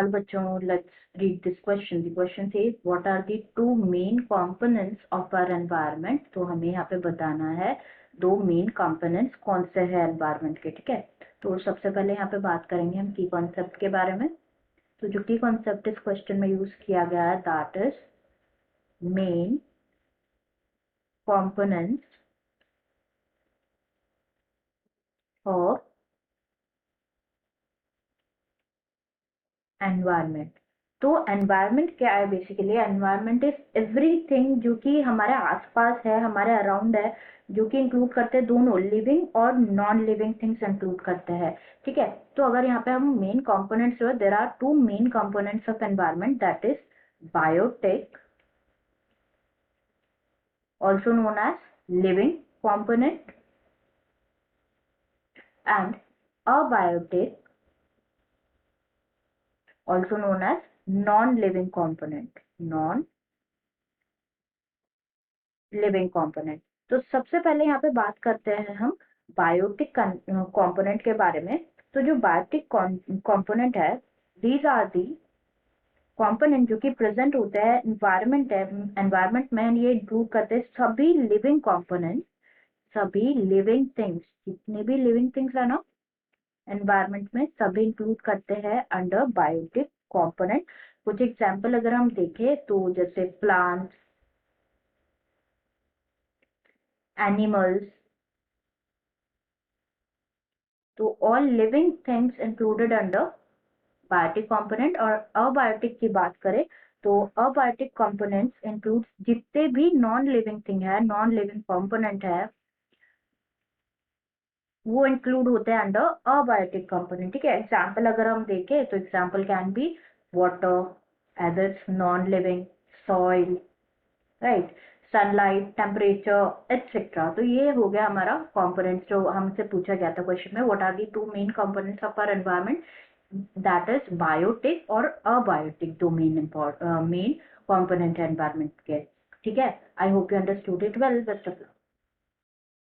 चलो बच्चों, let's read this question. The question says, what are the two main components of our environment? तो हमें यहाँ पे बताना है दो मेन कंपोनेंट्स कौन से हैं एनवायरनमेंट के, ठीक है। तो सबसे पहले यहाँ पे बात करेंगे हम की कॉन्सेप्ट के बारे में। तो जो की कॉन्सेप्ट इस क्वेश्चन में यूज किया गया है, that is main components of environment. तो एनवायरनमेंट क्या है? बेसिकली एनवायरनमेंट इज एवरीथिंग जो कि हमारे आसपास है, हमारे अराउंड है, जो कि इंक्लूड करते हैं दोनों लिविंग और नॉन लिविंग थिंग्स इंक्लूड करते हैं, ठीक है। तो अगर यहाँ पे हम मेन कंपोनेंट्स जो है, there are two main components of environment, that is biotic, also known as living component, and abiotic, also known as non-living component, non-living component। तो सबसे पहले यहाँ पे बात करते हैं हम बायोटिक कंपोनेंट के बारे में। तो जो बायोटिक कंपोनेंट है, दीज आर दी कंपोनेंट जो कि प्रेजेंट होते हैं एनवायरनमेंट में, ये इंक्लूड करते हैं सभी लिविंग कंपोनेंट, सभी लिविंग थिंग्स, जितने भी लिविंग थिंग्स है ना एनवायरनमेंट में, सभी इंक्लूड करते हैं अंडर बायोटिक कंपोनेंट। कुछ एग्जांपल अगर हम देखें तो जैसे प्लांट्स, एनिमल्स, तो all living things included under biotic component. और अबायोटिक की बात करें तो अबायोटिक कंपोनेंट्स इंक्लूड जितने भी नॉन लिविंग थिंग है, नॉन लिविंग कंपोनेंट है, वो इंक्लूड होते हैं अंडर अबायोटिक कंपोनेंट, ठीक है। एग्जाम्पल अगर हम देखें तो example can be water as it's non living, soil, right, sunlight, temperature etcetera. तो ये हो गया हमारा कंपोनेंट्स जो हमसे पूछा गया था क्वेश्चन में, what are the two main components of our environment, that is biotic और अबायोटिक, दो मेन कंपोनेंट एनवायरनमेंट के, ठीक है। I hope you understood it well. Best of luck.